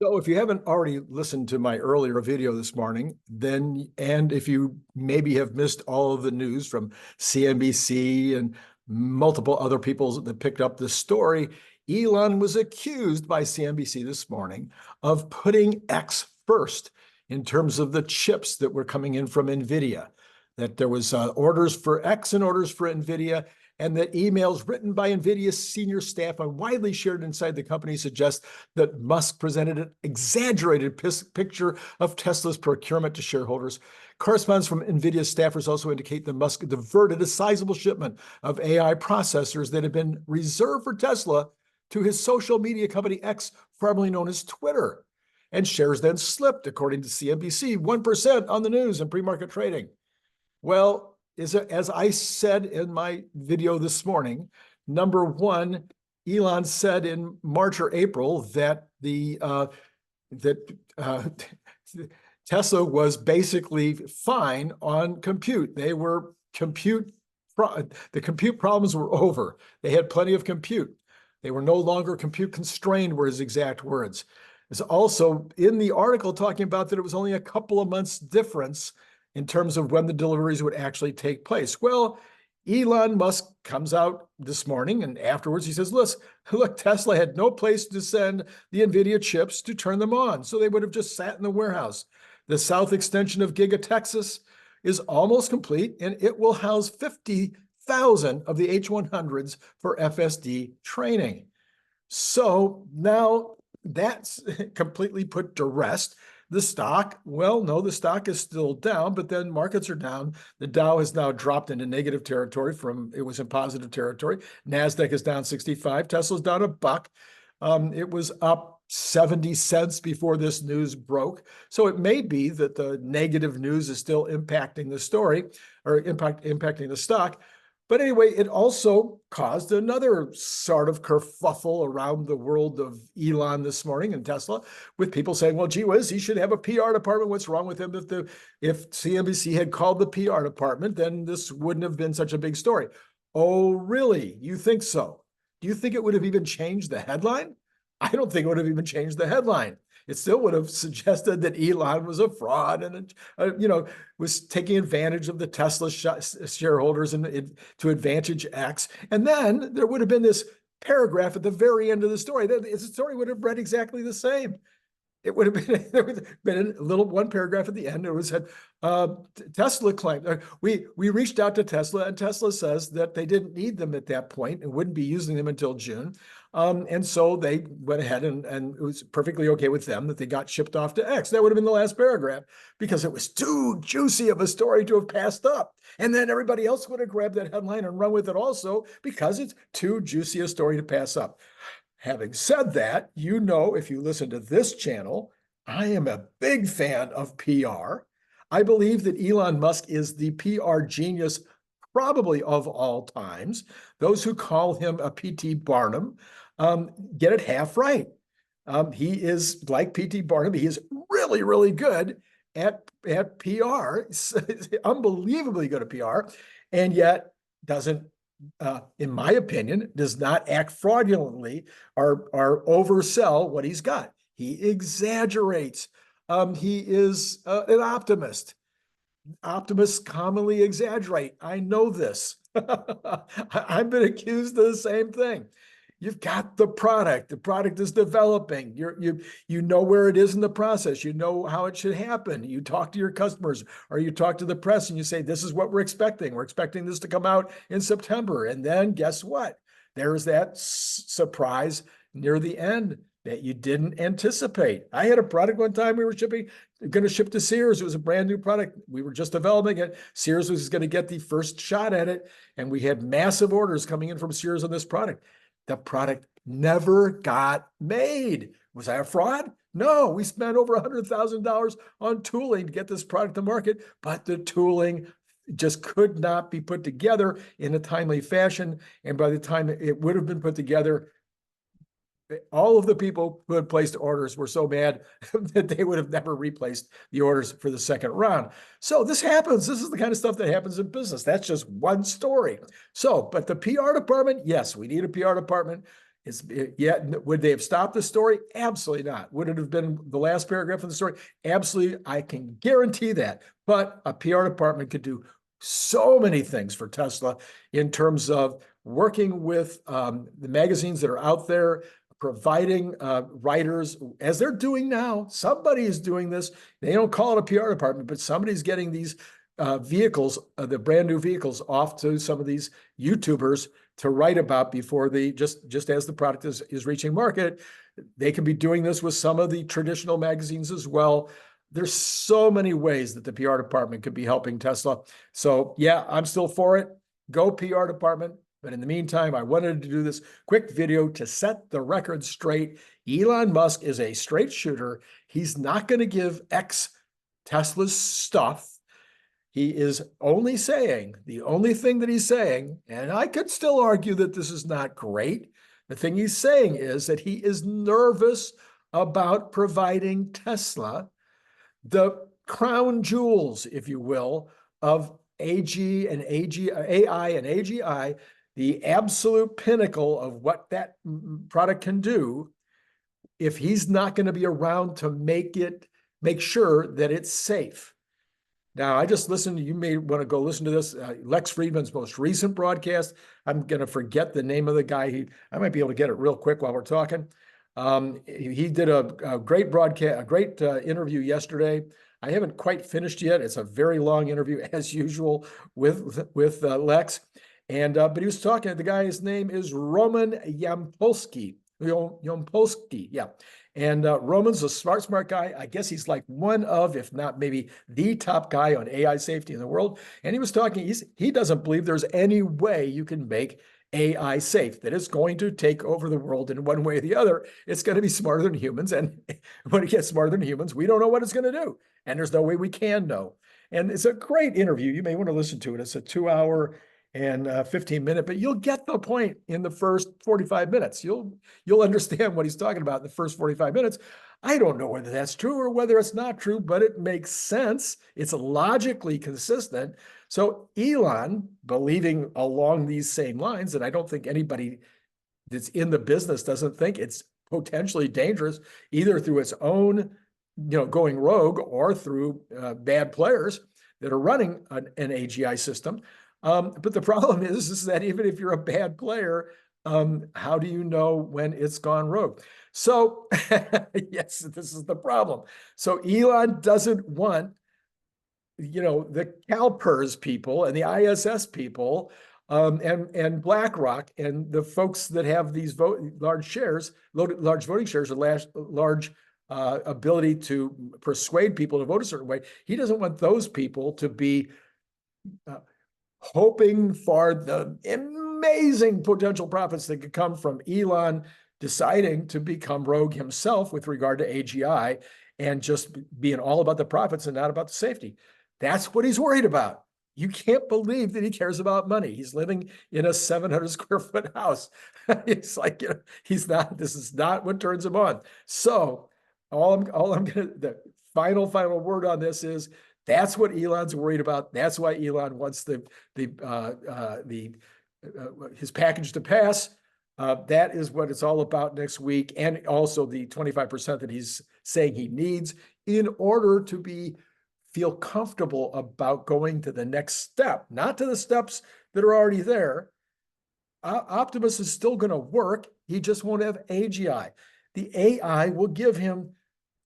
So if you haven't already listened to my earlier video this morning, and if you maybe have missed all of the news from CNBC and multiple other people that picked up this story, Elon was accused by CNBC this morning of putting X first in terms of the chips that were coming in from Nvidia, that there was orders for X and orders for Nvidia, and that emails written by Nvidia's senior staff and widely shared inside the company suggest that Musk presented an exaggerated picture of Tesla's procurement to shareholders. Correspondence from Nvidia's staffers also indicate that Musk diverted a sizable shipment of AI processors that had been reserved for Tesla to his social media company X, formerly known as Twitter. And shares then slipped, according to CNBC, 1% on the news and pre-market trading. Well, as I said in my video this morning, number one, Elon said in March or April that Tesla was basically fine on compute. The compute problems were over. They had plenty of compute. They were no longer compute constrained, were his exact words. It's also in the article talking about that it was only a couple of months difference in terms of when the deliveries would actually take place. Well, Elon Musk comes out this morning and afterwards he says, look, Tesla had no place to send the Nvidia chips to turn them on, so they would have just sat in the warehouse. The south extension of Giga Texas is almost complete, and it will house 50,000 of the H100s for FSD training. So now that's completely put to rest. The stock, well, no, the stock is still down, but then markets are down. The Dow has now dropped into negative territory it was in positive territory. NASDAQ is down 65. Tesla's down $1. It was up 70 cents before this news broke. So it may be that the negative news is still impacting the story or impacting the stock. But anyway, it also caused another sort of kerfuffle around the world of Elon this morning and Tesla, with people saying, well, gee whiz, he should have a PR department. What's wrong with him? If CNBC had called the PR department, then this wouldn't have been such a big story. Oh, really? You think so? Do you think it would have even changed the headline? I don't think it would have even changed the headline. It still would have suggested that Elon was a fraud and, was taking advantage of the Tesla shareholders and to advantage X. And then there would have been this paragraph at the very end of the story. The story would have read exactly the same. It would have been, there would have been a little one paragraph at the end. It was said, Tesla claimed, we reached out to Tesla, and Tesla says that they didn't need them at that point and wouldn't be using them until June. And so they went ahead and it was perfectly okay with them that they got shipped off to X. That would have been the last paragraph because it was too juicy of a story to have passed up. And then everybody else would have grabbed that headline and run with it also because it's too juicy a story to pass up. Having said that, if you listen to this channel, I am a big fan of PR. I believe that Elon Musk is the PR genius probably of all times. Those who call him a P.T. Barnum get it half right. He is like P.T. Barnum. He is really, really good at PR, unbelievably good at PR, and yet doesn't, in my opinion, does not act fraudulently or oversell what he's got. He exaggerates. He is an optimist. Optimists commonly exaggerate. I know this. I've been accused of the same thing. You've got the product. The product is developing. You know where it is in the process. You know how it should happen. You talk to your customers or you talk to the press and you say, this is what we're expecting. We're expecting this to come out in September. And then guess what? There's that surprise near the end that you didn't anticipate. I had a product one time we were going to ship to Sears. It was a brand new product. We were just developing it. Sears was going to get the first shot at it. And we had massive orders coming in from Sears on this product. The product never got made. Was I a fraud? No, we spent over $100,000 on tooling to get this product to market, but the tooling just could not be put together in a timely fashion. And by the time it would have been put together, all of the people who had placed orders were so mad that they would have never replaced the orders for the second round. So this happens. This is the kind of stuff that happens in business. That's just one story. So, but the PR department, yes, we need a PR department. Would they have stopped the story? Absolutely not. Would it have been the last paragraph of the story? Absolutely. I can guarantee that. But a PR department could do so many things for Tesla in terms of working with the magazines that are out there, providing writers, as they're doing now. Somebody is doing this. They don't call it a PR department, but somebody's getting these vehicles, the brand new vehicles, off to some of these YouTubers to write about before just as the product is reaching market. They can be doing this with some of the traditional magazines as well. There's so many ways that the PR department could be helping Tesla. So yeah, I'm still for it. Go PR department. But in the meantime, I wanted to do this quick video to set the record straight. Elon Musk is a straight shooter. He's not going to give Tesla's stuff. He is only saying, the only thing that he's saying, and I could still argue that this is not great. The thing he's saying is that he is nervous about providing Tesla the crown jewels, if you will, of AI and AGI, the absolute pinnacle of what that product can do, if he's not going to be around to make sure that it's safe. Now, I just listened, you may want to go listen to this, Lex Friedman's most recent broadcast. I'm going to forget the name of the guy. I might be able to get it real quick while we're talking. He did a great broadcast, a great interview yesterday. I haven't quite finished yet. It's a very long interview, as usual, with Lex. And but he was talking, the guy's name is Roman Yampolsky. Yeah. And Roman's a smart guy. I guess he's like one of, if not maybe the top guy on AI safety in the world. And he was talking, he doesn't believe there's any way you can make AI safe, that it's going to take over the world in one way or the other. It's going to be smarter than humans. And when it gets smarter than humans, we don't know what it's going to do. And there's no way we can know. And it's a great interview. You may want to listen to it. It's a 2-hour and 15-minute, but you'll get the point in the first 45 minutes. You'll understand what he's talking about in the first 45 minutes. I don't know whether that's true or whether it's not true, but it makes sense. It's logically consistent. So Elon, believing along these same lines, and I don't think anybody that's in the business doesn't think it's potentially dangerous, either through its own, going rogue, or through bad players that are running an AGI system. But the problem is that even if you're a bad player, how do you know when it's gone rogue? So yes, this is the problem. So Elon doesn't want, the CalPERS people and the ISS people, and BlackRock and the folks that have these large voting shares, or large ability to persuade people to vote a certain way. He doesn't want those people to be hoping for the amazing potential profits that could come from Elon deciding to become rogue himself with regard to AGI and just being all about the profits and not about the safety. That's what he's worried about. You can't believe that he cares about money. He's living in a 700 square foot house. It's like, this is not what turns him on. So the final word on this is, that's what Elon's worried about. That's why Elon wants his package to pass. That is what it's all about next week, and also the 25% that he's saying he needs in order to feel comfortable about going to the next step, not to the steps that are already there. Optimus is still going to work. He just won't have AGI. The AI will give him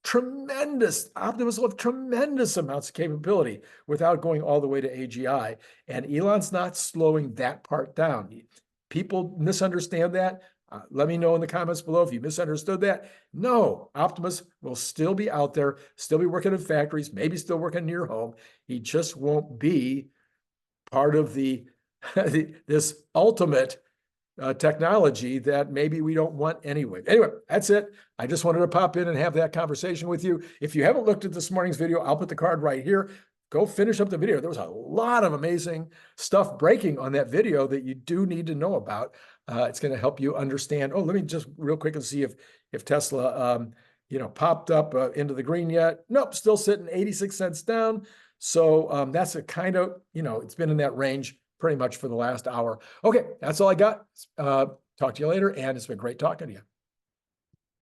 Optimus will have tremendous amounts of capability without going all the way to AGI. And Elon's not slowing that part down. People misunderstand that. Let me know in the comments below if you misunderstood that. No, Optimus will still be out there, still be working in factories, maybe still working near home. He just won't be part of this ultimate technology that maybe we don't want anyway. Anyway, that's it. I just wanted to pop in and have that conversation with you. If you haven't looked at this morning's video, I'll put the card right here. Go finish up the video. There was a lot of amazing stuff breaking on that video that you do need to know about. It's going to help you understand. Oh, let me just real quick and see if Tesla, popped up into the green yet. Nope, still sitting 86 cents down. So that's a kind of, it's been in that range pretty much for the last hour. Okay, that's all I got. Talk to you later, and it's been great talking to you.